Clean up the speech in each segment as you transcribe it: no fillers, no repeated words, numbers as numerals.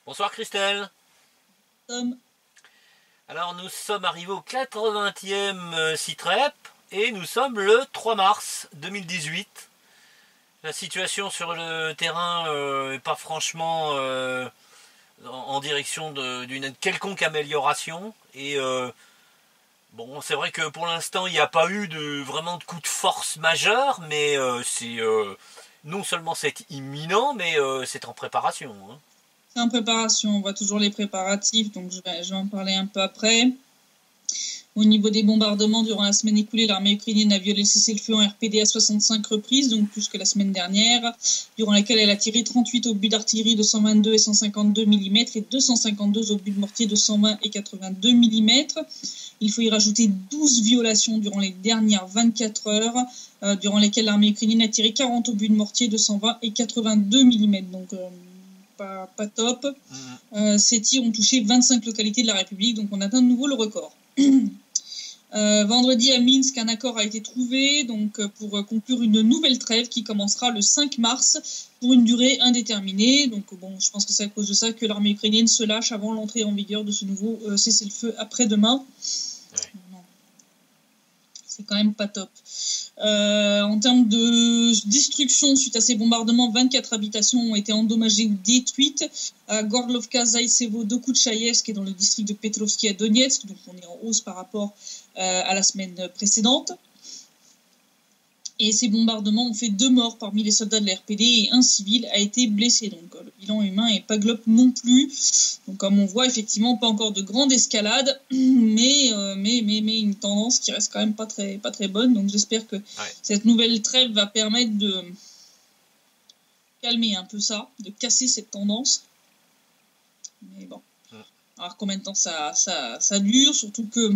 Bonsoir Christelle. Tom. Alors nous sommes arrivés au 80e CITREP et nous sommes le 3 mars 2018. La situation sur le terrain n'est pas franchement en direction d'une quelconque amélioration. Et bon, c'est vrai que pour l'instant il n'y a pas eu vraiment de coup de force majeur, mais non seulement c'est imminent, mais c'est en préparation. Hein. C'est en préparation, on voit toujours les préparatifs, donc je vais en parler un peu après. Au niveau des bombardements, durant la semaine écoulée, l'armée ukrainienne a violé le cessez-le-feu en RPD à 65 reprises, donc plus que la semaine dernière, durant laquelle elle a tiré 38 obus d'artillerie de 122 et 152 mm et 252 obus de mortier de 120 et 82 mm. Il faut y rajouter 12 violations durant les dernières 24 heures, durant lesquelles l'armée ukrainienne a tiré 40 obus de mortier de 120 et 82 mm. Donc pas top. Ces tirs ont touché 25 localités de la République, donc on atteint de nouveau le record. Vendredi à Minsk, un accord a été trouvé donc pour conclure une nouvelle trêve qui commencera le 5 mars pour une durée indéterminée. Donc bon, je pense que c'est à cause de ça que l'armée ukrainienne se lâche avant l'entrée en vigueur de ce nouveau cessez-le-feu après-demain. Ouais. C'est quand même pas top. En termes de destruction suite à ces bombardements, 24 habitations ont été endommagées ou détruites à Gorlovka, Zaïtsevo, Dokuchaïevsk et dans le district de Petrovski à Donetsk. Donc on est en hausse par rapport à la semaine précédente. Et ces bombardements ont fait 2 morts parmi les soldats de la RPD et un civil a été blessé. Donc le bilan humain n'est pas glop non plus. Donc comme on voit, effectivement, pas encore de grande escalade, mais une tendance qui reste quand même pas très bonne. Donc j'espère que cette nouvelle trêve va permettre de calmer un peu ça, de casser cette tendance. Mais bon, alors combien de temps ça dure, surtout que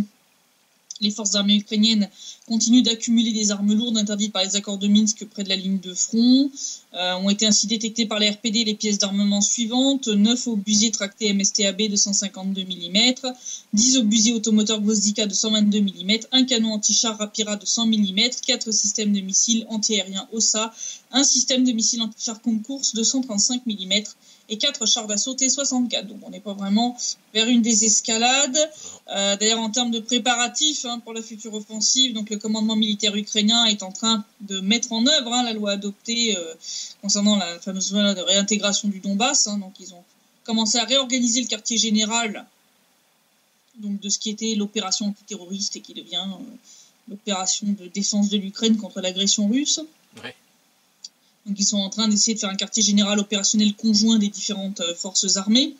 les forces armées ukrainiennes continuent d'accumuler des armes lourdes interdites par les accords de Minsk près de la ligne de front. Ont été ainsi détectées par les RPD les pièces d'armement suivantes: 9 obusiers tractés MSTAB de 152 mm, 10 obusiers automoteurs Gvozdika de 122 mm, un canon anti-char Rapira de 100 mm, 4 systèmes de missiles antiaériens OSA, un système de missiles anti-char concours de 135 mm et 4 chars d'assaut T-64. Donc on n'est pas vraiment vers une désescalade. D'ailleurs, en termes de préparatifs pour la future offensive, donc le commandement militaire ukrainien est en train de mettre en œuvre la loi adoptée concernant la fameuse loi de réintégration du Donbass. Donc ils ont commencé à réorganiser le quartier général donc, de ce qui était l'opération antiterroriste et qui devient l'opération de défense de l'Ukraine contre l'agression russe. Ouais. Donc ils sont en train d'essayer de faire un quartier général opérationnel conjoint des différentes forces armées,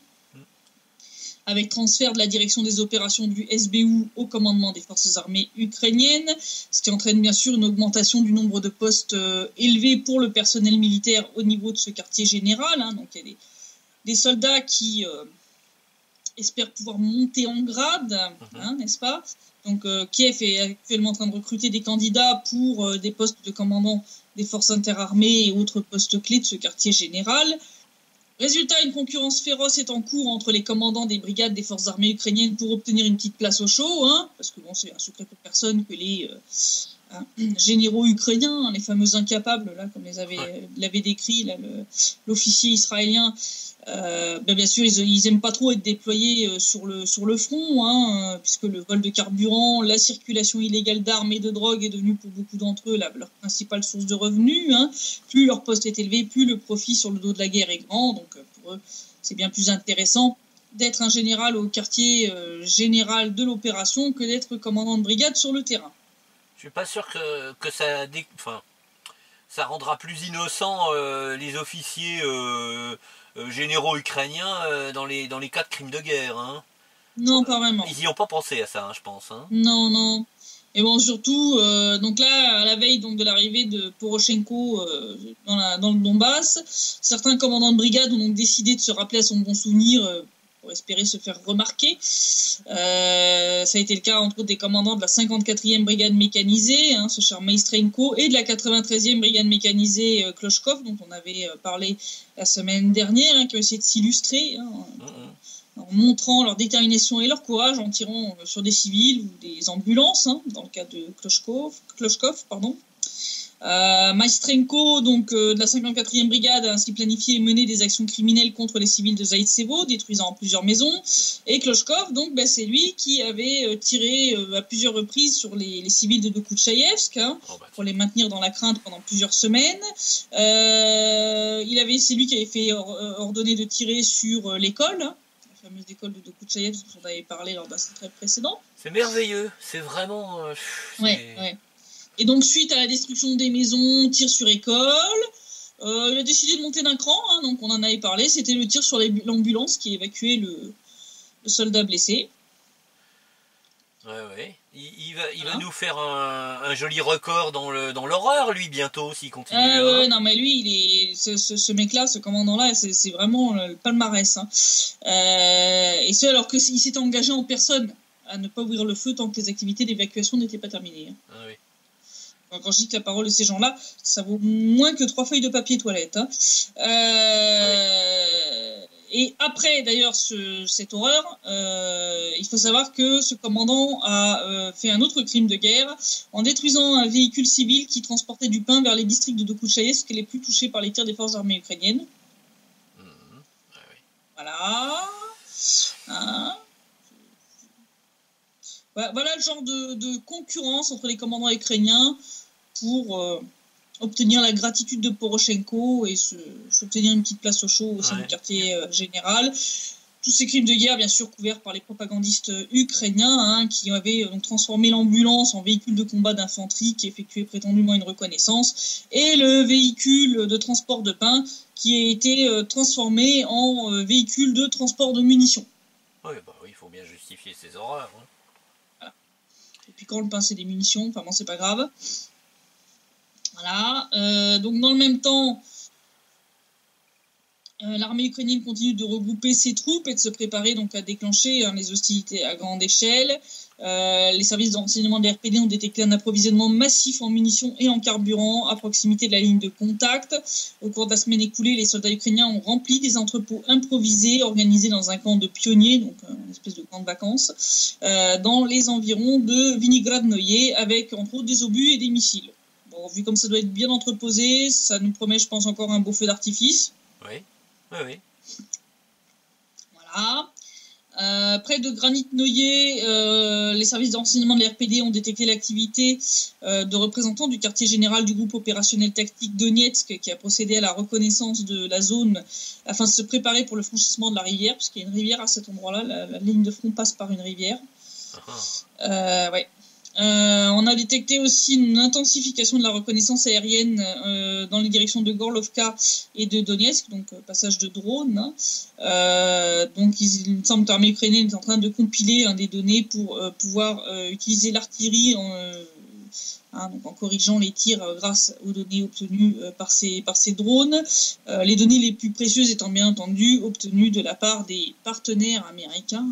avec transfert de la direction des opérations du SBU au commandement des forces armées ukrainiennes, ce qui entraîne bien sûr une augmentation du nombre de postes élevés pour le personnel militaire au niveau de ce quartier général. Donc il y a des soldats qui espèrent pouvoir monter en grade, n'est-ce pas ? Donc Kiev est actuellement en train de recruter des candidats pour des postes de commandant des forces interarmées et autres postes clés de ce quartier général. Résultat, une concurrence féroce est en cours entre les commandants des brigades des forces armées ukrainiennes pour obtenir une petite place au chaud, parce que bon, c'est un secret pour personne que les généraux ukrainiens, les fameux incapables, là, comme l'avait décrit là, l'officier israélien, bien sûr, ils aiment pas trop être déployés sur le front, puisque le vol de carburant, la circulation illégale d'armes et de drogue est devenue pour beaucoup d'entre eux leur principale source de revenus. Plus leur poste est élevé, plus le profit sur le dos de la guerre est grand. Donc pour eux, c'est bien plus intéressant d'être un général au quartier général de l'opération que d'être commandant de brigade sur le terrain. Je suis pas sûr que ça rendra plus innocents les officiers généraux ukrainiens dans les cas de crimes de guerre. Non, pas vraiment. Ils n'y ont pas pensé à ça, je pense. Non. Et bon, surtout, donc là, à la veille donc, de l'arrivée de Poroshenko dans le Donbass, certains commandants de brigade ont donc décidé de se rappeler à son bon souvenir pour espérer se faire remarquer. Ça a été le cas, entre autres, des commandants de la 54e brigade mécanisée, ce cher Maestrenko, et de la 93e brigade mécanisée Klochkov, dont on avait parlé la semaine dernière, qui ont essayé de s'illustrer en montrant leur détermination et leur courage en tirant sur des civils ou des ambulances, dans le cas de Klochkov. Maestrenko, donc de la 54e brigade, a ainsi planifié et mené des actions criminelles contre les civils de Zaïtsevo, détruisant plusieurs maisons. Et Klochkov, donc c'est lui qui avait tiré à plusieurs reprises sur les civils de Dokuchaïevsk, pour les maintenir dans la crainte pendant plusieurs semaines. C'est lui qui avait fait ordonner de tirer sur l'école, la fameuse école de Dokuchaïevsk dont on avait parlé lors d'un trait précédent. C'est merveilleux, c'est vraiment... Ouais. Et donc, suite à la destruction des maisons, tir sur école, il a décidé de monter d'un cran, donc on en avait parlé, c'était le tir sur l'ambulance qui évacuait le soldat blessé. Ouais. Il va nous faire un joli record dans l'horreur, lui, bientôt, s'il continue. Non, mais lui, ce mec-là, ce commandant-là, c'est vraiment le palmarès. Et ce, alors qu'il s'était engagé en personne à ne pas ouvrir le feu tant que les activités d'évacuation n'étaient pas terminées. Oui. Quand je dis que la parole de ces gens-là, ça vaut moins que 3 feuilles de papier toilette. Et après, d'ailleurs, cette horreur, il faut savoir que ce commandant a fait un autre crime de guerre en détruisant un véhicule civil qui transportait du pain vers les districts de Dokuchaïevsk, les plus touchés par les tirs des forces armées ukrainiennes. Voilà. Voilà le genre de concurrence entre les commandants ukrainiens pour obtenir la gratitude de Poroshenko et s'obtenir une petite place au chaud au sein du quartier général. Tous ces crimes de guerre, bien sûr, couverts par les propagandistes ukrainiens, qui avaient donc transformé l'ambulance en véhicule de combat d'infanterie qui effectuait prétendument une reconnaissance, et le véhicule de transport de pain qui a été transformé en véhicule de transport de munitions. Oui, il faut bien justifier ces horreurs. Voilà. Et puis quand le pain c'est des munitions, enfin bon, c'est pas grave. Voilà. Donc dans le même temps, l'armée ukrainienne continue de regrouper ses troupes et de se préparer donc à déclencher les hostilités à grande échelle. Les services de renseignement de la RPD ont détecté un approvisionnement massif en munitions et en carburant à proximité de la ligne de contact. Au cours de la semaine écoulée, les soldats ukrainiens ont rempli des entrepôts improvisés organisés dans un camp de pionniers, donc une espèce de camp de vacances, dans les environs de Vinnygrad-Noye, avec entre autres des obus et des missiles. Bon, vu comme ça doit être bien entreposé, ça nous promet, je pense, encore un beau feu d'artifice. Oui. Voilà. Près de Granit-Noyer, les services de renseignement de l'RPD ont détecté l'activité de représentants du quartier général du groupe opérationnel tactique Donetsk qui a procédé à la reconnaissance de la zone afin de se préparer pour le franchissement de la rivière, puisqu'il y a une rivière à cet endroit-là, la ligne de front passe par une rivière. On a détecté aussi une intensification de la reconnaissance aérienne dans les directions de Gorlovka et de Donetsk, donc passage de drones. Donc il me semble que l'armée ukrainienne est en train de compiler des données pour pouvoir utiliser l'artillerie donc en corrigeant les tirs grâce aux données obtenues par ces drones. Les données les plus précieuses étant bien entendu obtenues de la part des partenaires américains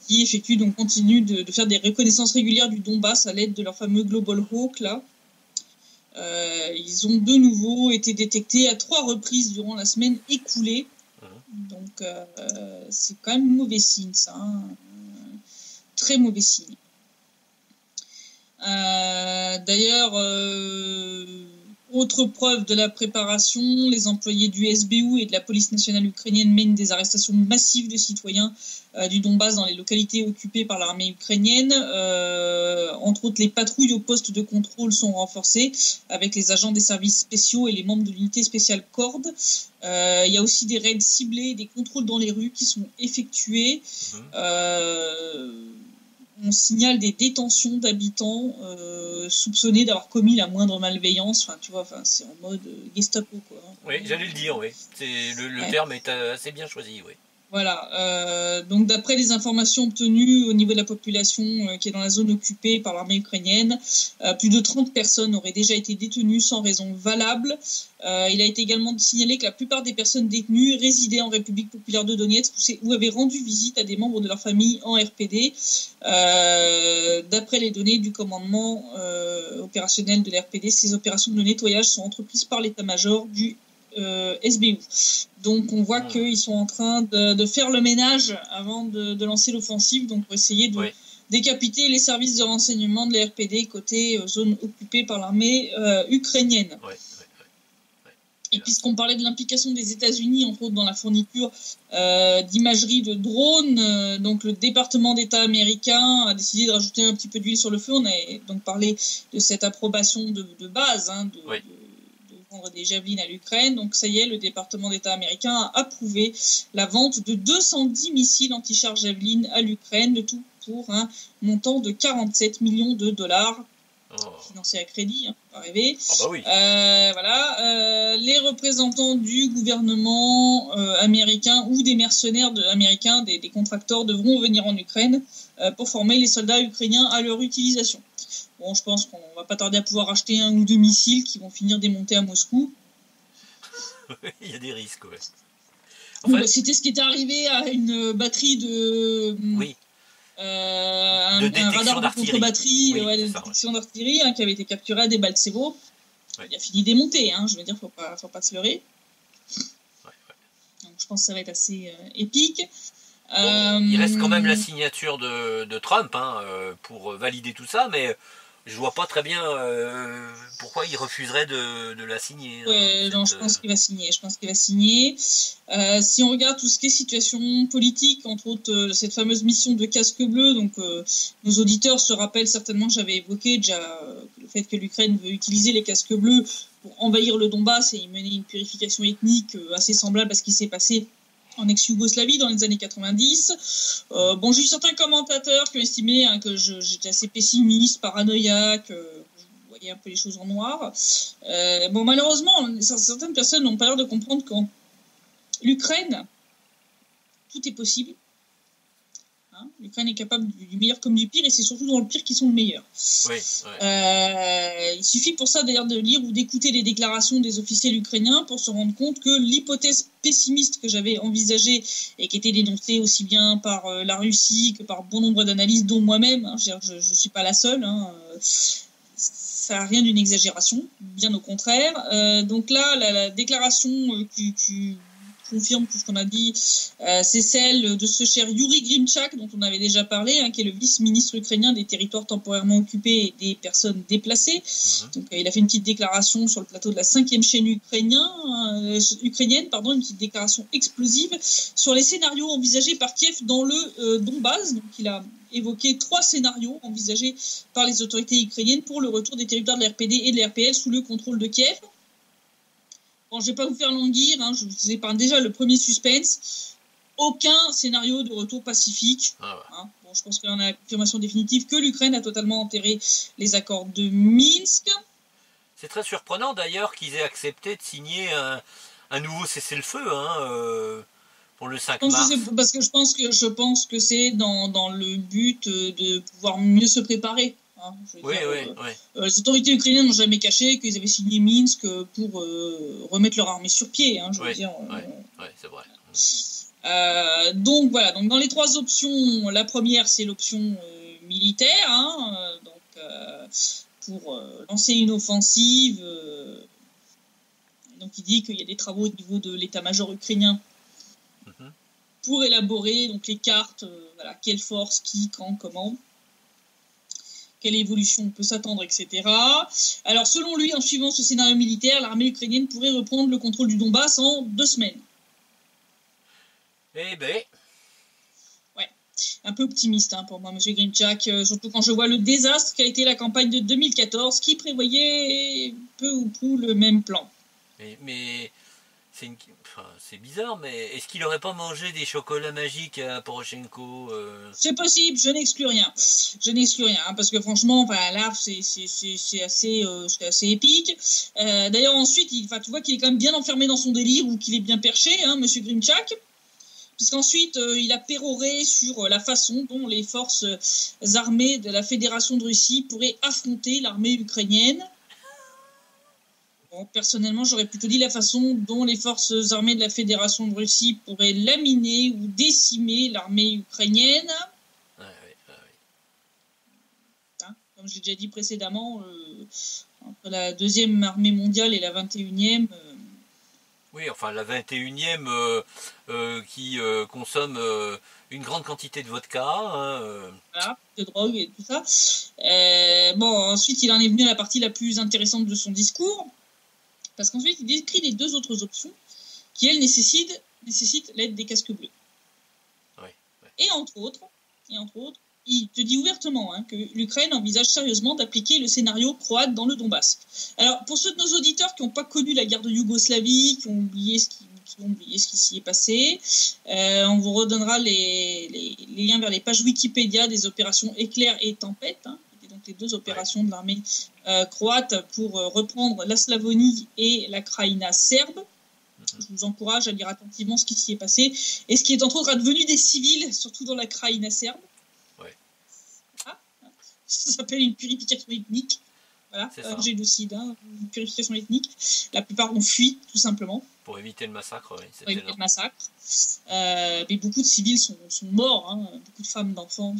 qui continuent de faire des reconnaissances régulières du Donbass à l'aide de leur fameux Global Hawk là. Ils ont de nouveau été détectés à 3 reprises durant la semaine écoulée. Donc c'est quand même mauvais signe ça. Très mauvais signe. D'ailleurs, autre preuve de la préparation, les employés du SBU et de la police nationale ukrainienne mènent des arrestations massives de citoyens du Donbass dans les localités occupées par l'armée ukrainienne. Entre autres, les patrouilles au poste de contrôle sont renforcées avec les agents des services spéciaux et les membres de l'unité spéciale CORD. Il y a aussi des raids ciblés, des contrôles dans les rues qui sont effectués. On signale des détentions d'habitants soupçonnés d'avoir commis la moindre malveillance. C'est en mode Gestapo, quoi. Oui, j'allais le dire, oui. Le terme est assez bien choisi, oui. Voilà. Donc, d'après les informations obtenues au niveau de la population qui est dans la zone occupée par l'armée ukrainienne, plus de 30 personnes auraient déjà été détenues sans raison valable. Il a été également signalé que la plupart des personnes détenues résidaient en République populaire de Donetsk ou avaient rendu visite à des membres de leur famille en RPD. D'après les données du commandement opérationnel de l'RPD, ces opérations de nettoyage sont entreprises par l'état-major du SBU. Donc on voit qu'ils sont en train de faire le ménage avant de lancer l'offensive, donc pour essayer décapiter les services de renseignement de la RPD côté zone occupée par l'armée ukrainienne. Et puisqu'on parlait de l'implication des États-Unis, entre autres dans la fourniture d'imagerie de drones, donc le département d'État américain a décidé de rajouter un petit peu d'huile sur le feu. On a donc parlé de cette approbation de base, de vendre des javelines à l'Ukraine. Donc ça y est, le département d'État américain a approuvé la vente de 210 missiles anti-chars javelines à l'Ukraine, le tout pour un montant de 47 millions de dollars. Financé à crédit, pas rêver. Ah bah oui. Les représentants du gouvernement américain ou des mercenaires américains, des contracteurs, devront venir en Ukraine pour former les soldats ukrainiens à leur utilisation. Bon, je pense qu'on va pas tarder à pouvoir acheter 1 ou 2 missiles qui vont finir démontés à Moscou. Il y a des risques, ouais. Enfin, c'était ce qui était arrivé à une batterie de... Oui. Un radar de contre-batterie, de détection d'artillerie qui avait été capturé à Debaltsevo. Il a fini démonté, je veux dire, faut pas se leurrer. Donc, je pense que ça va être assez épique. Il reste quand même la signature de Trump pour valider tout ça, mais je vois pas très bien pourquoi il refuserait de la signer. Je pense qu'il va signer. Si on regarde tout ce qui est situation politique, entre autres cette fameuse mission de casque bleu, donc nos auditeurs se rappellent certainement que j'avais évoqué déjà le fait que l'Ukraine veut utiliser les casques bleus pour envahir le Donbass et y mener une purification ethnique assez semblable à ce qui s'est passé en ex-Yougoslavie dans les années 90. J'ai eu certains commentateurs qui ont estimé que j'étais assez pessimiste, paranoïaque, je voyais un peu les choses en noir. Malheureusement, certaines personnes n'ont pas l'air de comprendre qu'en L'Ukraine, tout est possible. L'Ukraine est capable du meilleur comme du pire, et c'est surtout dans le pire qu'ils sont le meilleur. Il suffit pour ça d'ailleurs de lire ou d'écouter les déclarations des officiels ukrainiens pour se rendre compte que l'hypothèse pessimiste que j'avais envisagée et qui était dénoncée aussi bien par la Russie que par bon nombre d'analystes, dont moi-même, je ne suis pas la seule, ça n'a rien d'une exagération, bien au contraire. Donc là, la déclaration qui confirme tout ce qu'on a dit, c'est celle de ce cher Yuri Grimchak, dont on avait déjà parlé, qui est le vice-ministre ukrainien des territoires temporairement occupés et des personnes déplacées. Donc, il a fait une petite déclaration sur le plateau de la 5e chaîne ukrainienne, une petite déclaration explosive sur les scénarios envisagés par Kiev dans le Donbass. Donc, il a évoqué 3 scénarios envisagés par les autorités ukrainiennes pour le retour des territoires de la RPD et de la RPL sous le contrôle de Kiev. Bon, je ne vais pas vous faire languir, je vous épargne déjà le premier suspense. Aucun scénario de retour pacifique. Je pense qu'on a la confirmation définitive que l'Ukraine a totalement enterré les accords de Minsk. C'est très surprenant d'ailleurs qu'ils aient accepté de signer un nouveau cessez-le-feu pour le 5 mars. Parce que je pense que c'est dans le but de pouvoir mieux se préparer. Les autorités ukrainiennes n'ont jamais caché qu'ils avaient signé Minsk pour remettre leur armée sur pied. C'est vrai. Donc voilà, donc dans les 3 options, la première c'est l'option militaire, pour lancer une offensive. Donc il dit qu'il y a des travaux au niveau de l'état-major ukrainien pour élaborer donc les cartes, quelle force, qui, quand, comment. Quelle évolution on peut s'attendre, etc. Alors, selon lui, en suivant ce scénario militaire, l'armée ukrainienne pourrait reprendre le contrôle du Donbass en 2 semaines. Eh ben... Ouais, un peu optimiste pour moi, M. Grimchak, surtout quand je vois le désastre qu'a été la campagne de 2014, qui prévoyait peu ou prou le même plan. Mais c'est bizarre, mais est-ce qu'il n'aurait pas mangé des chocolats magiques à Poroshenko C'est possible, je n'exclus rien. Parce que franchement, là, c'est assez épique. D'ailleurs, ensuite, tu vois qu'il est quand même bien enfermé dans son délire, ou qu'il est bien perché, Monsieur Grimchak. Puisqu'ensuite, il a péroré sur la façon dont les forces armées de la Fédération de Russie pourraient affronter l'armée ukrainienne. Bon, personnellement, j'aurais plutôt dit la façon dont les forces armées de la Fédération de Russie pourraient laminer ou décimer l'armée ukrainienne. Comme j'ai déjà dit précédemment, entre la 2e armée mondiale et la 21e, Oui, enfin la 21e qui consomme une grande quantité de vodka. Hein, Voilà, de drogue et tout ça. Bon, ensuite, il en est venu à la partie la plus intéressante de son discours, parce qu'ensuite, il décrit les deux autres options qui, elles, nécessitent l'aide des casques bleus. Ouais. Et entre autres, il te dit ouvertement que l'Ukraine envisage sérieusement d'appliquer le scénario croate dans le Donbass. Alors, pour ceux de nos auditeurs qui n'ont pas connu la guerre de Yougoslavie, qui ont oublié ce qui s'y est passé, on vous redonnera les liens vers les pages Wikipédia des opérations Éclair et Tempête, qui étaient donc les deux opérations de l'armée croate pour reprendre la Slavonie et la Krajina serbe. Je vous encourage à lire attentivement ce qui s'y est passé et ce qui est entre autres advenu des civils, surtout dans la Krajina serbe. Ça s'appelle une purification ethnique. Voilà, un génocide, une purification ethnique. La plupart ont fui, tout simplement. Pour éviter le massacre, oui. Pour éviter le massacre. Mais beaucoup de civils sont morts, beaucoup de femmes, d'enfants.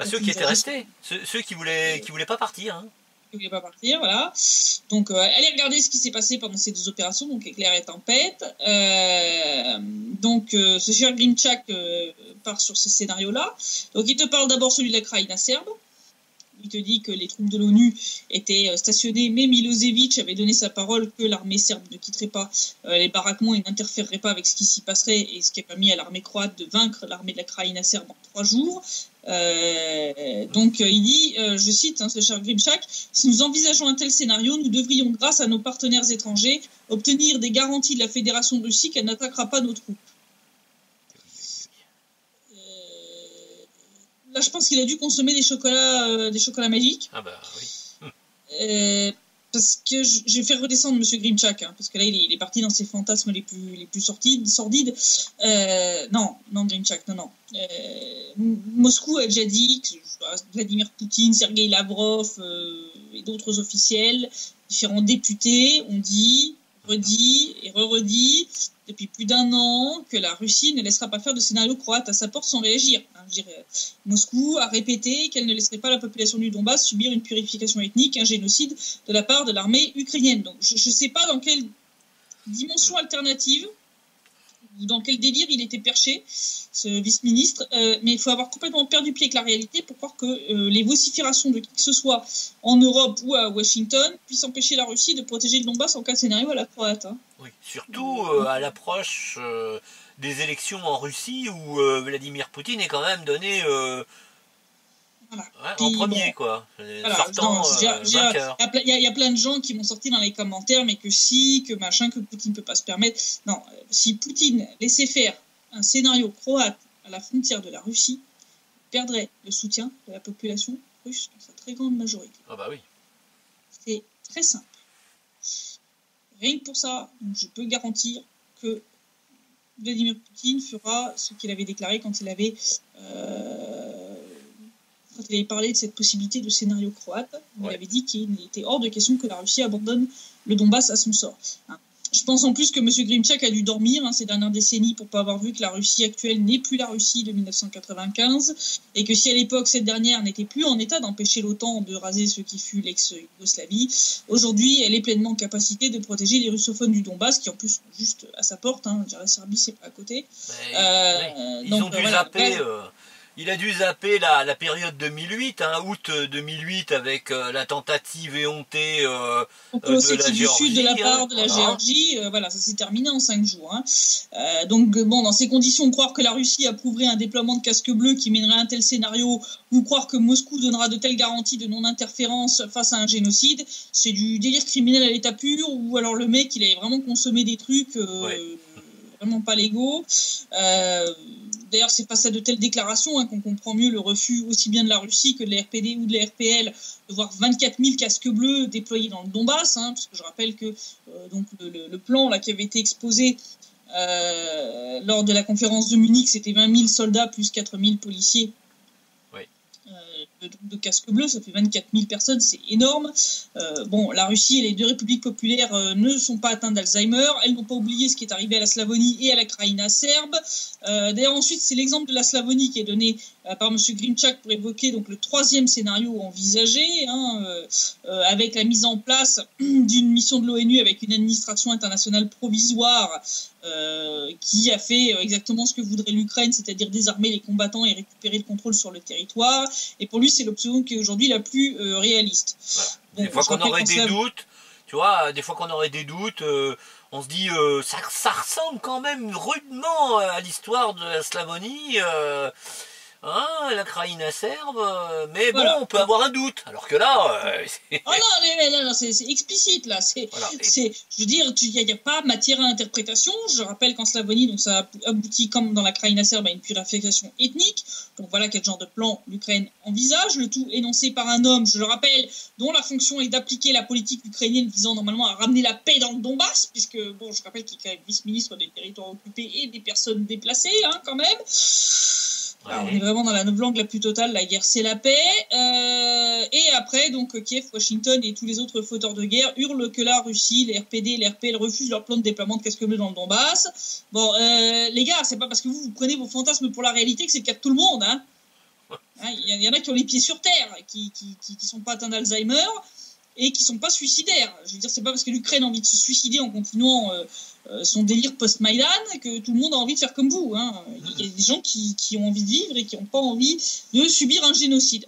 Ceux qui étaient restés, ceux qui voulaient pas partir. Qui voulaient pas partir, voilà. Donc, allez regarder ce qui s'est passé pendant ces deux opérations, donc Éclair et Tempête. Donc, ce cher Grimchak part sur ces scénarios-là. Donc, il te parle d'abord celui de la Krajina serbe. Il te dit que les troupes de l'ONU étaient stationnées, mais Milosevic avait donné sa parole que l'armée serbe ne quitterait pas les baraquements et n'interférerait pas avec ce qui s'y passerait, et ce qui a permis à l'armée croate de vaincre l'armée de la Krajina serbe en 3 jours. Donc il dit, je cite ce cher Grimchak, « Si nous envisageons un tel scénario, nous devrions, grâce à nos partenaires étrangers, obtenir des garanties de la Fédération de Russie qu'elle n'attaquera pas nos troupes. » Là, je pense qu'il a dû consommer des chocolats magiques. Ah bah oui. Parce que je vais faire redescendre M. Grimchak, parce que là, il est parti dans ses fantasmes les plus sordides. Non, Grimchak, non. Moscou a déjà dit que Vladimir Poutine, Sergueï Lavrov et d'autres officiels, différents députés, ont dit, redit et re-redit depuis plus d'1 an que la Russie ne laissera pas faire de scénario croate à sa porte sans réagir. Moscou a répété qu'elle ne laisserait pas la population du Donbass subir une purification ethnique, un génocide de la part de l'armée ukrainienne. Donc je ne sais pas dans quelle dimension alternative ou dans quel délire il était perché, ce vice-ministre, mais il faut avoir complètement perdu pied avec la réalité pour croire que les vociférations de qui que ce soit en Europe ou à Washington puissent empêcher la Russie de protéger le Donbass en cas de scénario à la croate. Oui, surtout à l'approche des élections en Russie où Vladimir Poutine est quand même donné en premier, quoi. Sortant vainqueur. Il y a plein de gens qui m'ont sorti dans les commentaires, mais que machin, que Poutine ne peut pas se permettre. Non, si Poutine laissait faire un scénario croate à la frontière de la Russie, il perdrait le soutien de la population russe dans sa très grande majorité. Ah bah oui. C'est très simple. Rien que pour ça, je peux garantir que Vladimir Poutine fera ce qu'il avait déclaré quand il avait parlé de cette possibilité de scénario croate. Il avait dit qu'il était hors de question que la Russie abandonne le Donbass à son sort. Je pense en plus que M. Grimchak a dû dormir ces dernières décennies pour ne pas avoir vu que la Russie actuelle n'est plus la Russie de 1995 et que si à l'époque cette dernière n'était plus en état d'empêcher l'OTAN de raser ce qui fut l'ex-Yougoslavie, aujourd'hui elle est pleinement en capacité de protéger les russophones du Donbass qui en plus sont juste à sa porte. La Serbie c'est pas à côté. Ils ont dû zapper... Il a dû zapper la période 2008, août 2008, avec la tentative éhontée de la Géorgie. Du Sud de la part de la Géorgie, ça s'est terminé en 5 jours. Donc dans ces conditions, croire que la Russie approuverait un déploiement de casques bleus qui mènerait à un tel scénario, ou croire que Moscou donnera de telles garanties de non-interférence face à un génocide, c'est du délire criminel à l'état pur, ou alors le mec, il avait vraiment consommé des trucs vraiment pas légaux. D'ailleurs, c'est face à de telles déclarations qu'on comprend mieux le refus aussi bien de la Russie que de la RPD ou de la RPL de voir 24 000 casques bleus déployés dans le Donbass, parce que je rappelle que le plan qui avait été exposé lors de la conférence de Munich, c'était 20 000 soldats plus 4 000 policiers. De casques bleus, ça fait 24 000 personnes, c'est énorme. La Russie et les deux républiques populaires ne sont pas atteintes d'Alzheimer. Elles n'ont pas oublié ce qui est arrivé à la Slavonie et à la Krajina serbe. D'ailleurs, ensuite, c'est l'exemple de la Slavonie qui est donné par M. Grimchak pour évoquer donc le troisième scénario envisagé, avec la mise en place d'une mission de l'ONU avec une administration internationale provisoire qui a fait exactement ce que voudrait l'Ukraine, c'est-à-dire désarmer les combattants et récupérer le contrôle sur le territoire. Et pour lui, c'est l'option qui est aujourd'hui la plus réaliste. Voilà. Des fois qu'on aurait des doutes, tu vois, des fois qu'on aurait des doutes, on se dit ça ressemble quand même rudement à l'histoire de la Slavonie. La Kraïna serbe, mais bon, on peut avoir un doute. Alors que là, non, c'est explicite là. Je veux dire, il n'y a pas matière à interprétation. Je rappelle qu'en Slavonie, donc ça aboutit comme dans la Kraïna serbe à une purification ethnique. Donc voilà quel genre de plan l'Ukraine envisage. Le tout énoncé par un homme, je le rappelle, dont la fonction est d'appliquer la politique ukrainienne visant normalement à ramener la paix dans le Donbass, puisque bon, je rappelle qu'il est quand même vice-ministre des territoires occupés et des personnes déplacées, quand même. Alors, on est vraiment dans la novlangue la plus totale, la guerre c'est la paix. Et après, donc Kiev, Washington et tous les autres fauteurs de guerre hurlent que la Russie, les RPD et les RPL refusent leur plan de déploiement de casques bleus dans le Donbass. Bon, les gars, c'est pas parce que vous prenez vos fantasmes pour la réalité que c'est le cas de tout le monde. Il y en a qui ont les pieds sur terre, qui sont pas atteints d'Alzheimer et qui sont pas suicidaires. Je veux dire, c'est pas parce que l'Ukraine a envie de se suicider en continuant son délire post-Maïdan que tout le monde a envie de faire comme vous. Il y a des gens qui ont envie de vivre et qui n'ont pas envie de subir un génocide.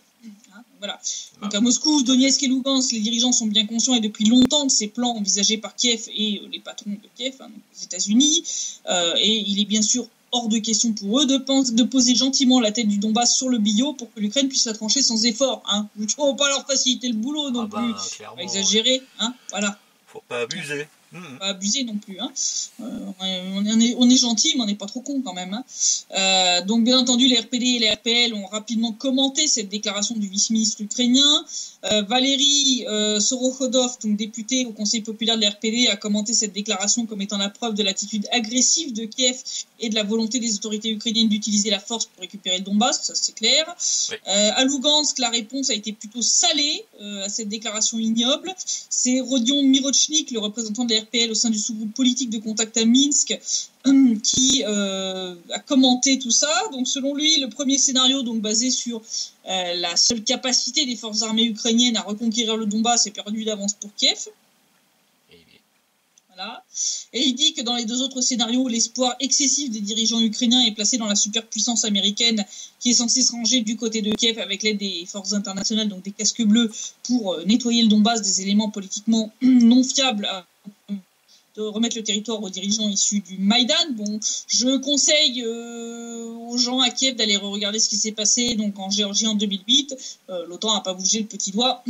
Voilà. Donc à Moscou, Donetsk et Lugansk, les dirigeants sont bien conscients et depuis longtemps de ces plans envisagés par Kiev et les patrons de Kiev, donc les États-Unis. Et il est bien sûr hors de question pour eux de poser gentiment la tête du Donbass sur le billot pour que l'Ukraine puisse la trancher sans effort. Il ne faut pas leur faciliter le boulot non plus. Pas exagérer. Voilà. Faut pas abuser. Pas abuser non plus. On est gentil, mais on n'est pas trop con quand même. Donc bien entendu, les RPD et les RPL ont rapidement commenté cette déclaration du vice-ministre ukrainien. Valéry Sorokhodov, donc député au Conseil populaire de la RPD, a commenté cette déclaration comme étant la preuve de l'attitude agressive de Kiev et de la volonté des autorités ukrainiennes d'utiliser la force pour récupérer le Donbass, ça c'est clair. Oui. À Lugansk, la réponse a été plutôt salée à cette déclaration ignoble. C'est Rodion Mirochnik, le représentant de la RPL au sein du sous-groupe politique de contact à Minsk, qui a commenté tout ça. Donc selon lui, le premier scénario, donc basé sur la seule capacité des forces armées ukrainiennes à reconquérir le Donbass, est perdu d'avance pour Kiev. Voilà. Et il dit que dans les deux autres scénarios, l'espoir excessif des dirigeants ukrainiens est placé dans la superpuissance américaine qui est censée se ranger du côté de Kiev avec l'aide des forces internationales, donc des casques bleus, pour nettoyer le Donbass des éléments politiquement non fiables de remettre le territoire aux dirigeants issus du Maïdan. Bon, je conseille aux gens à Kiev d'aller regarder ce qui s'est passé donc en Géorgie en 2008. L'OTAN n'a pas bougé le petit doigt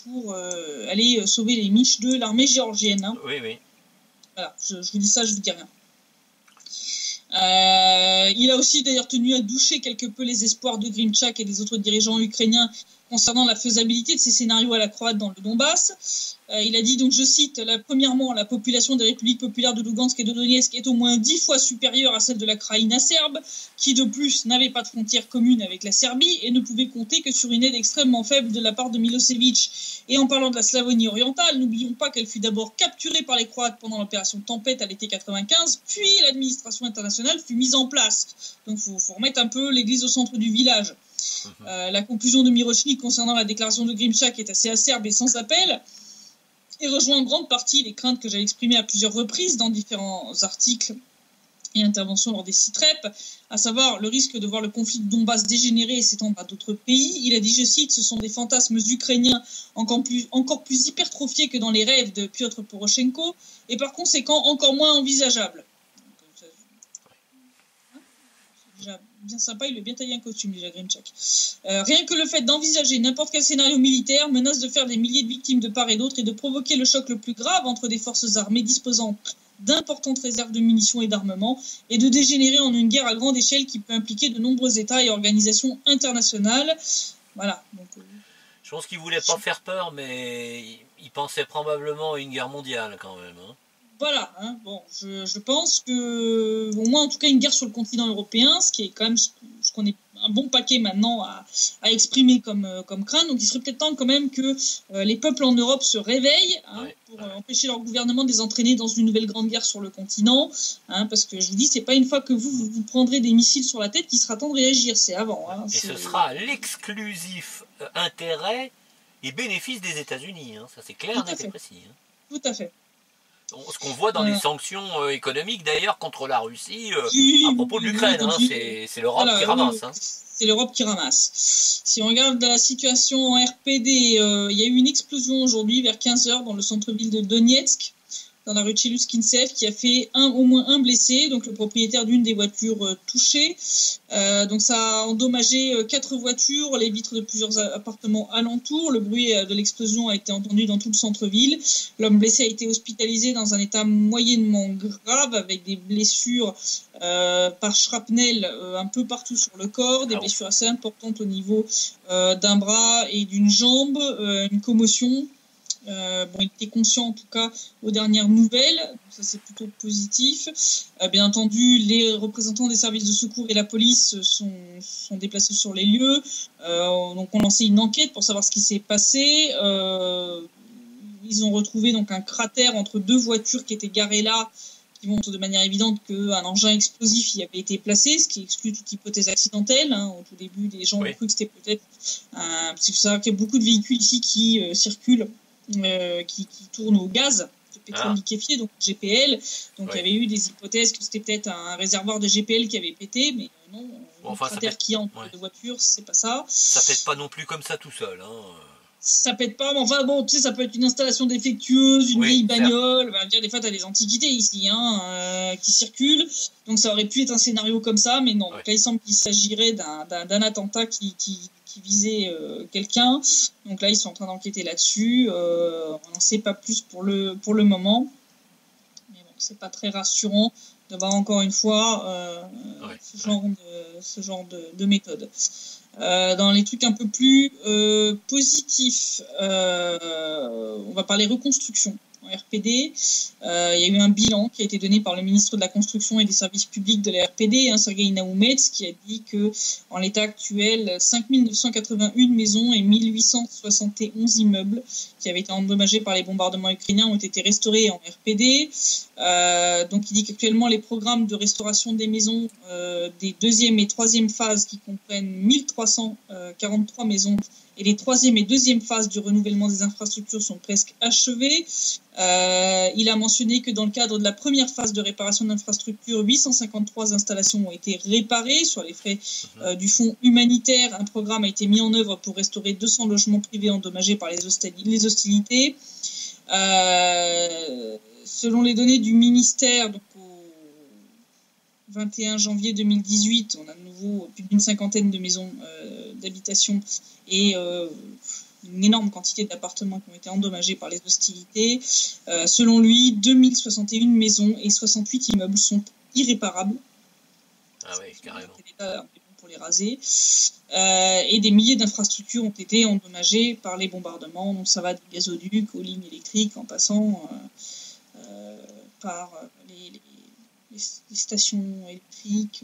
pour aller sauver les miches de l'armée géorgienne. Oui, oui. Voilà, je vous dis ça, je vous dis rien. Il a aussi d'ailleurs tenu à doucher quelque peu les espoirs de Grimchak et des autres dirigeants ukrainiens concernant la faisabilité de ces scénarios à la croate dans le Donbass. Il a dit, donc je cite, premièrement, la population des républiques populaires de Lugansk et de Donetsk est au moins 10 fois supérieure à celle de la Kraïna serbe, qui de plus n'avait pas de frontière commune avec la Serbie et ne pouvait compter que sur une aide extrêmement faible de la part de Milosevic. Et en parlant de la Slavonie orientale, n'oublions pas qu'elle fut d'abord capturée par les Croates pendant l'opération Tempête à l'été 95, puis l'administration internationale fut mise en place. Donc il faut remettre un peu l'église au centre du village. La conclusion de Mirochnik concernant la déclaration de Grimchak est assez acerbe et sans appel et rejoint en grande partie les craintes que j'avais exprimées à plusieurs reprises dans différents articles et interventions lors des CITREP, à savoir le risque de voir le conflit de Donbass dégénérer et s'étendre à d'autres pays. Il a dit, je cite, ce sont des fantasmes ukrainiens encore plus hypertrophiés que dans les rêves de Piotr Poroshenko et par conséquent encore moins envisageables. Déjà bien sympa, il a bien taillé un costume déjà, Grimchak. Rien que le fait d'envisager n'importe quel scénario militaire menace de faire des milliers de victimes de part et d'autre et de provoquer le choc le plus grave entre des forces armées disposant d'importantes réserves de munitions et d'armement et de dégénérer en une guerre à grande échelle qui peut impliquer de nombreux États et organisations internationales. Voilà. Donc, je pense qu'il ne voulait pas faire peur, mais il pensait probablement à une guerre mondiale quand même. Voilà, hein, bon, je pense que, au moins en tout cas, une guerre sur le continent européen, ce qui est quand même ce qu'on est un bon paquet maintenant à exprimer comme crainte. Donc il serait peut-être temps quand même que les peuples en Europe se réveillent pour empêcher leur gouvernement de les entraîner dans une nouvelle grande guerre sur le continent. Hein, parce que je vous dis, c'est pas une fois que vous prendrez des missiles sur la tête qu'il sera temps de réagir, c'est avant. Hein, et ce sera l'exclusif intérêt et bénéfice des États-Unis. Hein, ça c'est clair, net et précis. Hein. Tout à fait. Ce qu'on voit dans les sanctions économiques d'ailleurs contre la Russie à propos de l'Ukraine, hein, c'est l'Europe qui ramasse. Hein. C'est l'Europe qui ramasse. Si on regarde la situation en RPD, il y a eu une explosion aujourd'hui vers 15h dans le centre-ville de Donetsk, dans la rue Tcheluskintsev, qui a fait au moins un blessé, donc le propriétaire d'une des voitures touchées. Donc ça a endommagé 4 voitures, les vitres de plusieurs appartements alentours. Le bruit de l'explosion a été entendu dans tout le centre-ville. L'homme blessé a été hospitalisé dans un état moyennement grave, avec des blessures par shrapnel un peu partout sur le corps, des blessures assez importantes au niveau d'un bras et d'une jambe, une commotion. Il était conscient en tout cas aux dernières nouvelles, ça c'est plutôt positif. Bien entendu, les représentants des services de secours et la police sont déplacés sur les lieux, donc ont lancé une enquête pour savoir ce qui s'est passé. Ils ont retrouvé donc un cratère entre 2 voitures qui étaient garées là, qui montre de manière évidente qu'un engin explosif y avait été placé, ce qui exclut toute hypothèse accidentelle. Hein. Au tout début, les gens ont cru que c'était peut-être parce que ça qu'il y a beaucoup de véhicules ici qui circulent. Qui tourne au gaz de pétrole liquéfié, donc GPL. Donc il y avait eu des hypothèses que c'était peut-être un réservoir de GPL qui avait pété, mais non, le cratère qui entre deux voitures, c'est pas ça. Ça pète pas non plus comme ça tout seul. Hein. Ça pète pas, mais enfin bon, tu sais, ça peut être une installation défectueuse, une vieille bagnole. Des fois, t'as des antiquités ici qui circulent, donc ça aurait pu être un scénario comme ça, mais non. Donc là, il semble qu'il s'agirait d'un attentat qui visait quelqu'un. Donc là, ils sont en train d'enquêter là-dessus. On n'en sait pas plus pour le moment. Mais bon, c'est pas très rassurant de voir encore une fois ce genre de méthode. Dans les trucs un peu plus positifs, on va parler reconstruction. En RPD, il y a eu un bilan qui a été donné par le ministre de la Construction et des Services Publics de la RPD, Sergueï Naoumets, qui a dit que en l'état actuel, 5 981 maisons et 1871 immeubles qui avaient été endommagés par les bombardements ukrainiens ont été restaurés en RPD. Donc il dit qu'actuellement les programmes de restauration des maisons des deuxième et troisième phases, qui comprennent 1343 maisons, et les troisième et deuxième phases du renouvellement des infrastructures sont presque achevées. Il a mentionné que dans le cadre de la première phase de réparation d'infrastructures, 853 installations ont été réparées sur les frais du fonds humanitaire. Un programme a été mis en œuvre pour restaurer 200 logements privés endommagés par les hostilités. Selon les données du ministère, donc au 21 janvier 2018, on a de nouveau plus d'une cinquantaine de maisons d'habitation et une énorme quantité d'appartements qui ont été endommagés par les hostilités. Selon lui, 2061 maisons et 68 immeubles sont irréparables. Ah oui, carrément. Pour les raser. Et des milliers d'infrastructures ont été endommagées par les bombardements. Donc ça va du gazoduc aux lignes électriques en passant par les stations électriques,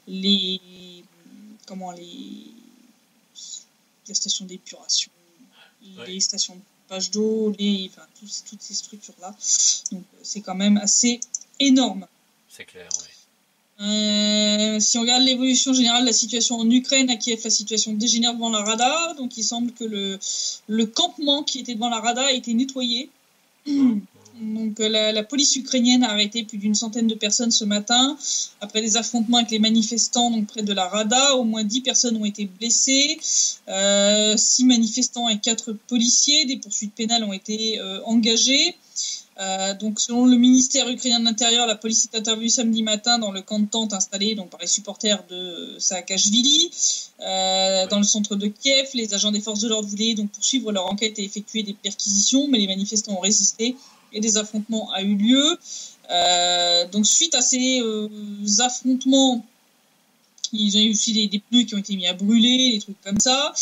les stations d'épuration, les stations de pompage d'eau, toutes ces structures-là. Donc c'est quand même assez énorme. C'est clair, oui. Si on regarde l'évolution générale de la situation en Ukraine, à Kiev, la situation dégénère devant la Rada. Donc il semble que le campement qui était devant la Rada a été nettoyé. Donc la police ukrainienne a arrêté plus d'une centaine de personnes ce matin après des affrontements avec les manifestants donc près de la Rada. Au moins 10 personnes ont été blessées, 6 manifestants et 4 policiers. Des poursuites pénales ont été engagées. Donc selon le ministère ukrainien de l'Intérieur, la police est intervenue samedi matin dans le camp de tente installé donc par les supporters de Saakashvili dans le centre de Kiev. Les agents des forces de l'ordre voulaient donc poursuivre leur enquête et effectuer des perquisitions, mais les manifestants ont résisté et des affrontements ont eu lieu. Donc suite à ces affrontements, ils ont eu aussi des pneus qui ont été mis à brûler, des trucs comme ça.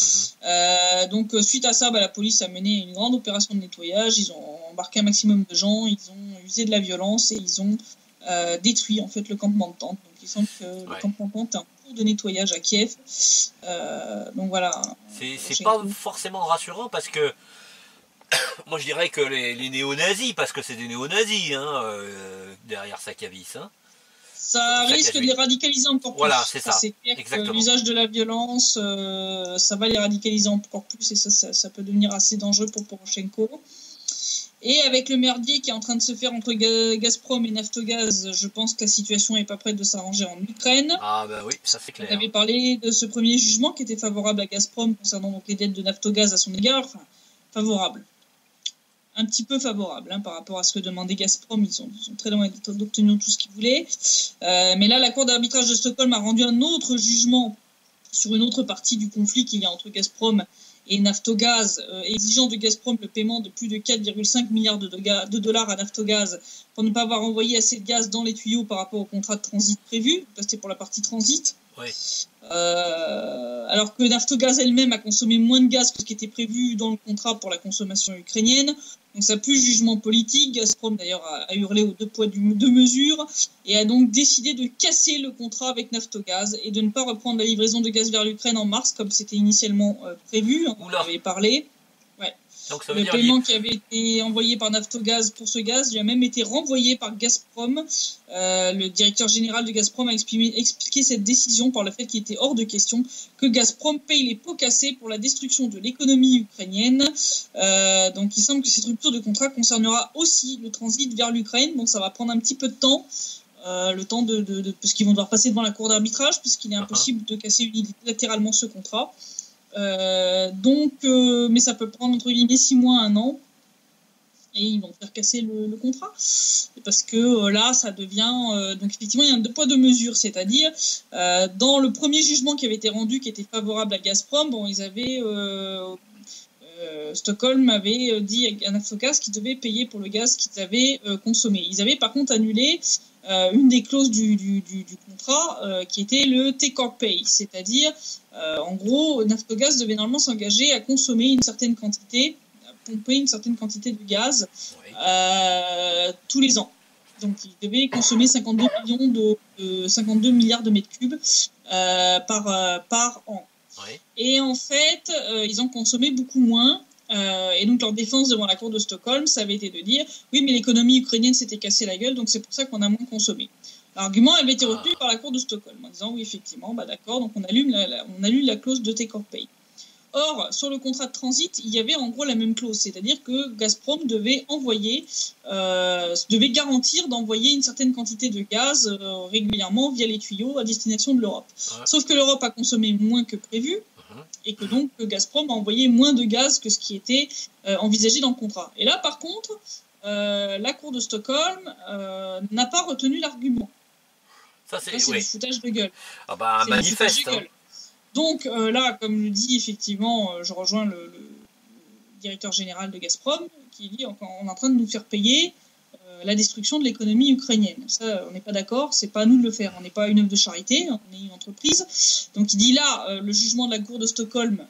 Donc suite à ça, la police a mené une grande opération de nettoyage. Ils ont embarqué un maximum de gens. Ils ont usé de la violence et ils ont détruit en fait le campement de tente. Donc il semble que le campement de tente est en cours de nettoyage à Kiev. Donc voilà. C'est pas forcément rassurant parce que moi je dirais que les néo-nazis, parce que c'est des néo-nazis derrière Sakavis. Ça risque de les radicaliser encore plus. Voilà, c'est ça. C'est clair que l'usage de la violence, ça va les radicaliser encore plus et ça peut devenir assez dangereux pour Poroshenko. Et avec le merdier qui est en train de se faire entre Gazprom et Naftogaz, je pense que la situation n'est pas prête de s'arranger en Ukraine. Ah bah oui, ça c'est clair. On avait parlé de ce premier jugement qui était favorable à Gazprom concernant donc les dettes de Naftogaz à son égard. Enfin, favorable. Un petit peu favorable par rapport à ce que demandait Gazprom. Ils sont très loin d'obtenir tout ce qu'ils voulaient. Mais là, la Cour d'arbitrage de Stockholm a rendu un autre jugement sur une autre partie du conflit qu'il y a entre Gazprom et Naftogaz, exigeant de Gazprom le paiement de plus de 4,5 milliards de dollars à Naftogaz pour ne pas avoir envoyé assez de gaz dans les tuyaux par rapport au contrat de transit prévu. C'était pour la partie transit. Oui. Alors que Naftogaz elle-même a consommé moins de gaz que ce qui était prévu dans le contrat pour la consommation ukrainienne. Donc ça pue jugement politique. Gazprom d'ailleurs a hurlé aux deux poids deux mesures et a donc décidé de casser le contrat avec Naftogaz et de ne pas reprendre la livraison de gaz vers l'Ukraine en mars comme c'était initialement prévu. On en avait parlé. Ouais. Donc ça veut le paiement qui avait été envoyé par Naftogaz pour ce gaz lui a même été renvoyé par Gazprom. Le directeur général de Gazprom a expliqué cette décision par le fait qu'il était hors de question que Gazprom paye les pots cassés pour la destruction de l'économie ukrainienne. Donc il semble que cette rupture de contrat concernera aussi le transit vers l'Ukraine. Donc ça va prendre un petit peu de temps. Le temps parce qu'ils vont devoir passer devant la cour d'arbitrage puisqu'il est impossible de casser unilatéralement ce contrat. Mais ça peut prendre entre guillemets 6 mois, 1 an et ils vont faire casser le contrat parce que là ça devient donc effectivement il y a un 2 poids 2 mesures, c'est-à-dire dans le premier jugement qui avait été rendu qui était favorable à Gazprom, ils avaient Stockholm avait dit à Naftogaz qu'ils devaient payer pour le gaz qu'ils avaient consommé. Ils avaient par contre annulé une des clauses du contrat qui était le take-or pay, c'est-à-dire en gros Naftogaz devait normalement s'engager à consommer une certaine quantité, à pomper une certaine quantité de gaz tous les ans. Donc il devait consommer 52 milliards de mètres cubes par an. Oui. Et en fait, ils ont consommé beaucoup moins. Et donc leur défense devant la cour de Stockholm, ça avait été de dire oui, mais l'économie ukrainienne s'était cassée la gueule, donc c'est pour ça qu'on a moins consommé. L'argument avait été retenu par la cour de Stockholm en disant oui, effectivement, d'accord, donc on annule la clause de take or pay. Or, sur le contrat de transit, il y avait en gros la même clause, c'est-à-dire que Gazprom devait garantir d'envoyer une certaine quantité de gaz régulièrement via les tuyaux à destination de l'Europe. Ouais. Sauf que l'Europe a consommé moins que prévu, et que donc Gazprom a envoyé moins de gaz que ce qui était envisagé dans le contrat. Et là, par contre, la cour de Stockholm n'a pas retenu l'argument. Ça, c'est du foutage de gueule. Ah bah, manifeste. Donc là, comme le dit effectivement, je rejoins le directeur général de Gazprom, qui dit on est en train de nous faire payer la destruction de l'économie ukrainienne. Ça, on n'est pas d'accord, c'est pas à nous de le faire. On n'est pas une œuvre de charité, on est une entreprise. Donc il dit là, le jugement de la cour de Stockholm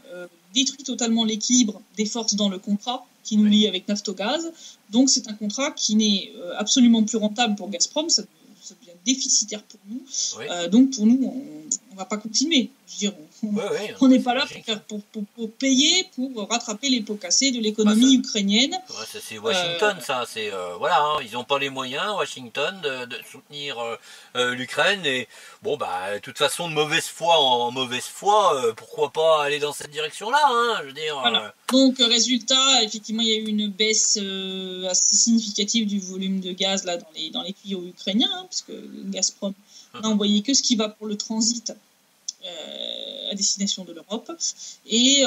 détruit totalement l'équilibre des forces dans le contrat qui nous lie avec Naftogaz. Donc c'est un contrat qui n'est absolument plus rentable pour Gazprom, ça devient déficitaire pour nous. Oui. Donc pour nous, on ne va pas continuer. Je veux dire, on n'est pas là pour payer, pour rattraper les pots cassés de l'économie ukrainienne. C'est Washington, ça. C'est, ils n'ont pas les moyens, Washington, de soutenir l'Ukraine. Et bon, de toute façon, de mauvaise foi en mauvaise foi, pourquoi pas aller dans cette direction-là, je veux dire. Voilà. Donc, résultat, effectivement, il y a eu une baisse assez significative du volume de gaz là, dans les tuyaux ukrainiens, puisque Gazprom n'a envoyé que ce qui va pour le transit à destination de l'Europe. Et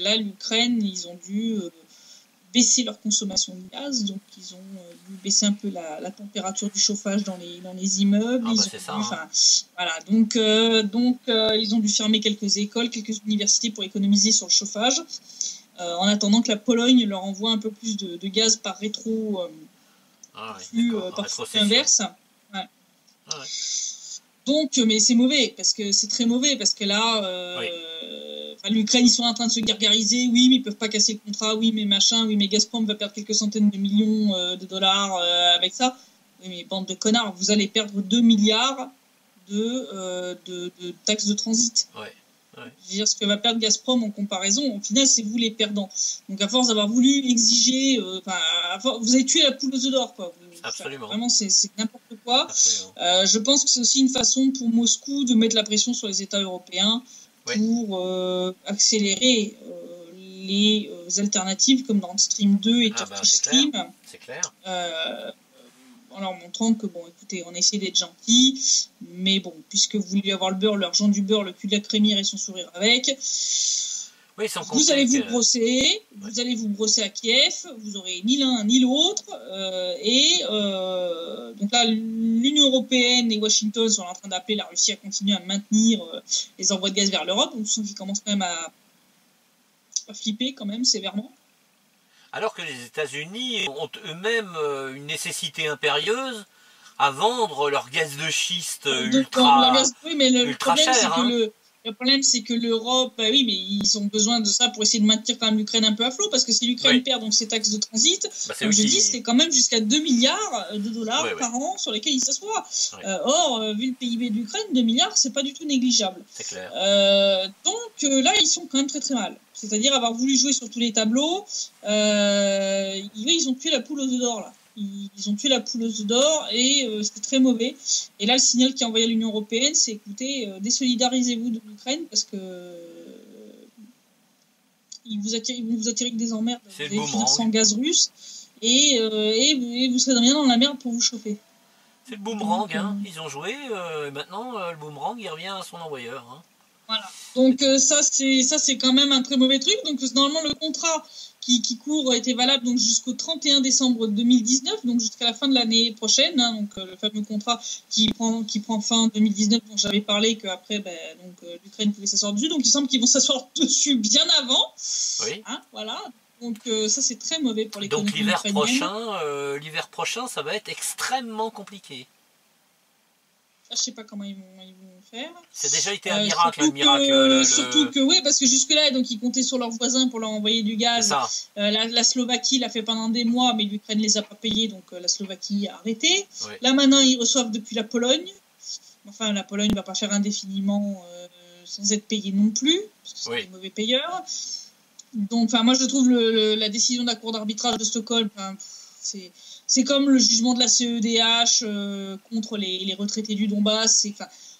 là, l'Ukraine, ils ont dû baisser leur consommation de gaz, donc ils ont dû baisser un peu la température du chauffage dans les immeubles. Donc ils ont dû fermer quelques écoles, quelques universités pour économiser sur le chauffage, en attendant que la Pologne leur envoie un peu plus de gaz par rétro, par flux inverse. Ouais. Ah ouais. Donc, mais c'est mauvais, c'est très mauvais, parce que là, l'Ukraine, ils sont en train de se gargariser. Oui, mais ils peuvent pas casser le contrat. Oui, mais machin. Oui, mais Gazprom va perdre quelques centaines de millions de dollars avec ça. Oui, mais bande de connards, vous allez perdre 2 milliards de taxes de transit. Ouais. Je veux dire, ce que va perdre Gazprom en comparaison, au final, c'est vous les perdants. Donc, à force d'avoir voulu exiger, vous avez tué la poule aux œufs d'or, quoi. Absolument. Vraiment, c'est n'importe quoi. Je pense que c'est aussi une façon pour Moscou de mettre la pression sur les États européens pour accélérer les alternatives comme Nord Stream 2 et Turkish Stream. C'est clair. En leur montrant que, bon, écoutez, on a essayé d'être gentil, mais bon, puisque vous voulez avoir le beurre, l'argent du beurre, le cul de la crémière et son sourire avec, vous allez vous brosser, vous allez vous brosser à Kiev, vous aurez ni l'un ni l'autre, donc là, l'Union européenne et Washington sont en train d'appeler la Russie à continuer à maintenir les envois de gaz vers l'Europe, donc ils commencent quand même à flipper quand même sévèrement. Alors que les États-Unis ont eux-mêmes une nécessité impérieuse à vendre leur gaz de schiste ultra cher. Le problème, c'est que l'Europe, oui, mais ils ont besoin de ça pour essayer de maintenir quand même l'Ukraine un peu à flot, parce que si l'Ukraine perd donc ses taxes de transit, comme je dis, c'est quand même jusqu'à 2 milliards de dollars par an sur lesquels ils s'assoient. Or, vu le PIB de l'Ukraine, 2 milliards, c'est pas du tout négligeable. C'est clair. Donc là, ils sont quand même très très mal. C'est-à-dire avoir voulu jouer sur tous les tableaux, ils ont tué la poule aux œufs d'or là. Ils ont tué la poule aux œufs d'or et c'était très mauvais. Et là, le signal qui est envoyé à l'Union européenne, c'est écoutez, désolidarisez-vous de l'Ukraine parce que ils vont vous attirer que des emmerdes. C'est vous allez finir sans gaz russe et vous serez bien dans la merde pour vous chauffer. C'est le boomerang, ils ont joué. Maintenant, le boomerang, il revient à son envoyeur. Voilà. Donc ça c'est quand même un très mauvais truc. Donc normalement le contrat qui court était valable donc jusqu'au 31 décembre 2019, donc jusqu'à la fin de l'année prochaine. Donc le fameux contrat qui prend fin en 2019 dont j'avais parlé qu'après l'Ukraine pouvait s'asseoir dessus. Donc il semble qu'ils vont s'asseoir dessus bien avant. Oui. Voilà. Donc ça c'est très mauvais pour l'économie ukrainienne. Donc l'hiver prochain, ça va être extrêmement compliqué. Je sais pas comment ils vont faire. C'est déjà été un miracle, surtout que oui, parce que jusque-là, donc ils comptaient sur leurs voisins pour leur envoyer du gaz. La Slovaquie l'a fait pendant des mois, mais l'Ukraine les a pas payés, donc la Slovaquie a arrêté. Oui. Là maintenant, ils reçoivent depuis la Pologne. Enfin, la Pologne va pas faire indéfiniment sans être payée non plus, parce que c'est des mauvais payeurs. Donc, moi, je trouve la décision de la Cour d'arbitrage de Stockholm, c'est comme le jugement de la CEDH contre les retraités du Donbass.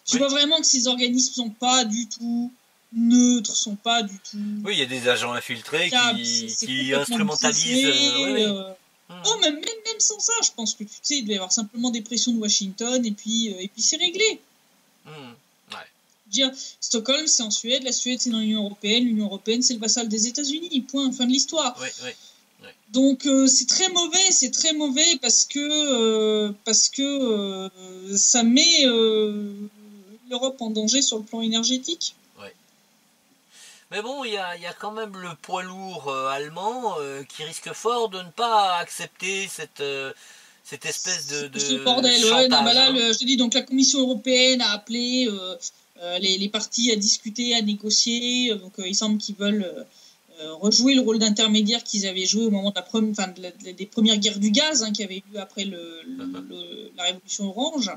Tu vois vraiment que ces organismes sont pas du tout neutres, sont pas du tout... Oui, il y a des agents infiltrés qui instrumentalisent... même sans ça, je pense que il doit y avoir simplement des pressions de Washington et puis c'est réglé. Dire, Stockholm, c'est en Suède, la Suède, c'est dans l'Union européenne, c'est le vassal des États-Unis, point, fin de l'histoire. Donc c'est très mauvais parce que ça met l'Europe en danger sur le plan énergétique. Mais bon, il y a quand même le poids lourd allemand qui risque fort de ne pas accepter cette espèce de ce bordel. chantage. Je te dis, donc la Commission européenne a appelé les partis à discuter, à négocier. Donc il semble qu'ils veulent rejouer le rôle d'intermédiaire qu'ils avaient joué au moment des premières guerres du gaz qui avaient eu après la révolution orange.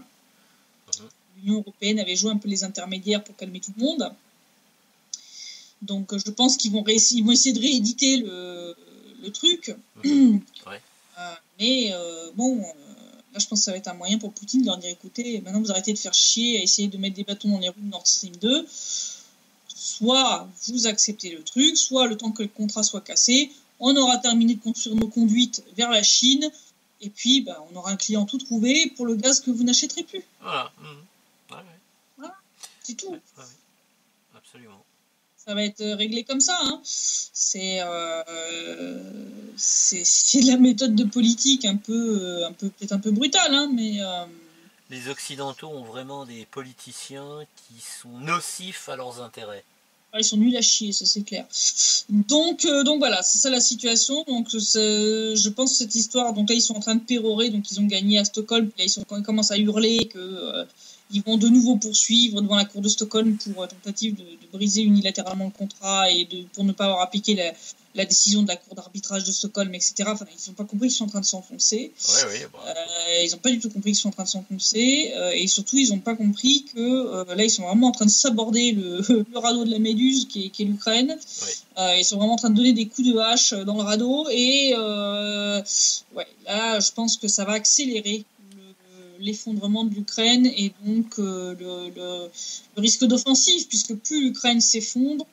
L'Union européenne avait joué un peu les intermédiaires pour calmer tout le monde. Donc je pense qu'ils vont essayer de rééditer le truc. Mais là je pense que ça va être un moyen pour Poutine de leur dire écoutez, maintenant vous arrêtez de faire chier à essayer de mettre des bâtons dans les roues de Nord Stream 2. Soit vous acceptez le truc, soit le temps que le contrat soit cassé, on aura terminé de construire nos conduites vers la Chine, et puis on aura un client tout trouvé pour le gaz que vous n'achèterez plus. Voilà. Voilà, c'est tout. Absolument. Ça va être réglé comme ça. C'est la méthode de politique peut-être un peu brutale, mais... Les Occidentaux ont vraiment des politiciens qui sont nocifs à leurs intérêts. Ils sont nuls à chier, ça c'est clair. Donc voilà, c'est ça la situation. Donc je pense que cette histoire, donc là ils sont en train de pérorer, donc ils ont gagné à Stockholm, là ils commencent à hurler que ils vont de nouveau poursuivre devant la Cour de Stockholm pour tentative de briser unilatéralement le contrat et pour ne pas avoir appliqué la décision de la Cour d'arbitrage de Stockholm, etc. Enfin, ils n'ont pas compris qu'ils sont en train de s'enfoncer. Ils n'ont pas du tout compris qu'ils sont en train de s'enfoncer. Et surtout, ils n'ont pas compris que là, ils sont vraiment en train de saborder le radeau de la Méduse qui est l'Ukraine. Ils sont vraiment en train de donner des coups de hache dans le radeau. Et là, je pense que ça va accélérer l'effondrement de l'Ukraine et donc le risque d'offensive, puisque plus l'Ukraine s'effondre,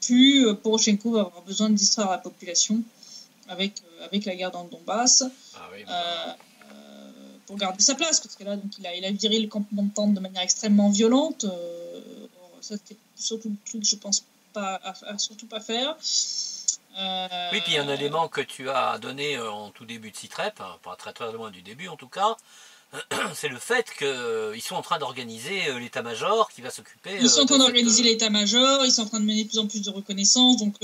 plus Poroshenko va avoir besoin de distraire la population avec la guerre dans le Donbass pour garder sa place, parce que là donc, il a viré le campement de tente de manière extrêmement violente. Ça c'était surtout le truc je pense pas à surtout pas faire. Oui, puis un élément que tu as donné en tout début de Citrep, pas très très loin du début en tout cas, c'est le fait qu'ils sont en train d'organiser l'état-major qui va s'occuper... Ils sont en train d'organiser l'état-major, ils sont en train de mener de plus en plus de reconnaissance, donc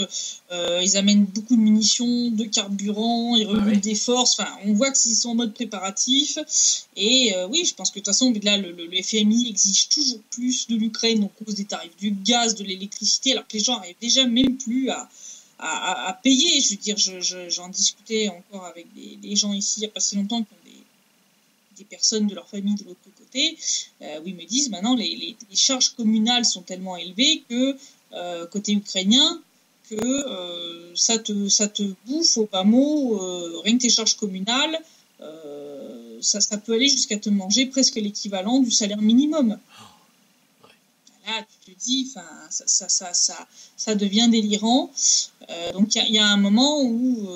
ils amènent beaucoup de munitions, de carburant, ils regroupent des forces, enfin on voit qu'ils sont en mode préparatif, et oui, je pense que de toute façon, là, le FMI exige toujours plus de l'Ukraine à cause des tarifs du gaz, de l'électricité, alors que les gens n'arrivent déjà même plus à payer. Je veux dire, j'en discutais encore avec des gens ici il n'y a pas si longtemps qui ont des personnes de leur famille de l'autre côté, où ils me disent maintenant les charges communales sont tellement élevées que côté ukrainien que ça te bouffe au bas mot, rien que tes charges communales, ça peut aller jusqu'à te manger presque l'équivalent du salaire minimum. Là, tu te dis, ça devient délirant. Donc, il y a un moment où,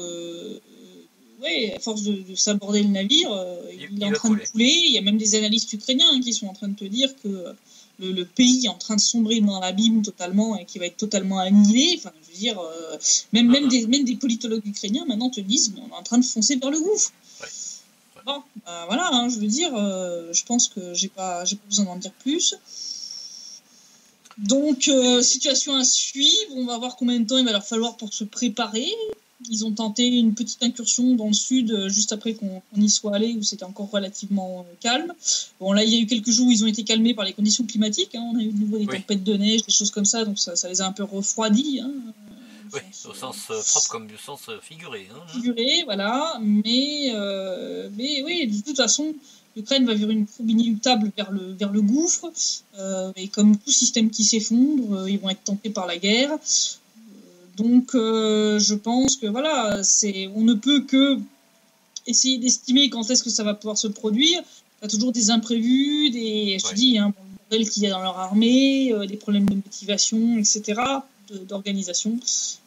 à force de s'aborder le navire, il est en train de couler. Il y a même des analystes ukrainiens qui sont en train de te dire que le pays est en train de sombrer dans l'abîme totalement et qui va être totalement annihilé. Enfin, je veux dire, même des politologues ukrainiens maintenant te disent, on est en train de foncer vers le gouffre. Bon, voilà, hein, je veux dire, je pense que j'ai pas besoin d'en dire plus. Donc, situation à suivre. On va voir combien de temps il va leur falloir pour se préparer. Ils ont tenté une petite incursion dans le sud juste après qu'on y soit allé, où c'était encore relativement calme. Bon, là, il y a eu quelques jours où ils ont été calmés par les conditions climatiques. Hein. On a eu de nouveau des tempêtes de neige, des choses comme ça, donc ça les a un peu refroidis. Hein, au sens propre comme au sens figuré. Hein. Figuré, voilà. Mais oui, de toute façon... L'Ukraine va vers une courbe inéluctable vers le gouffre, et comme tout système qui s'effondre, ils vont être tentés par la guerre. Donc, je pense que voilà, on ne peut que essayer d'estimer quand est-ce que ça va pouvoir se produire. Il y a toujours des imprévus, je te dis, le bordel qu'il y a dans leur armée, des problèmes de motivation, etc., d'organisation.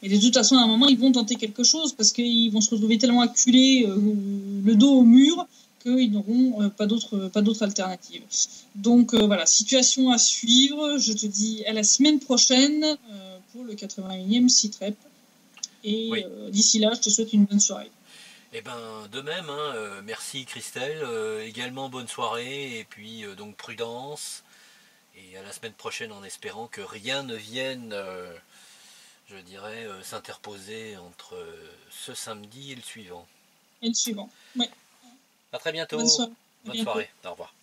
Mais de toute façon, à un moment, ils vont tenter quelque chose parce qu'ils vont se retrouver tellement acculés, le dos au mur, qu'ils n'auront pas d'autre alternative. Donc voilà, situation à suivre. Je te dis à la semaine prochaine pour le 81e Citrep. Et d'ici là, je te souhaite une bonne soirée. Eh ben, de même, hein, merci Christelle. Également bonne soirée et puis donc prudence. Et à la semaine prochaine en espérant que rien ne vienne, je dirais, s'interposer entre ce samedi et le suivant. Et le suivant, ouais. À très bientôt. Bonne soirée. Bonne soirée. Au revoir.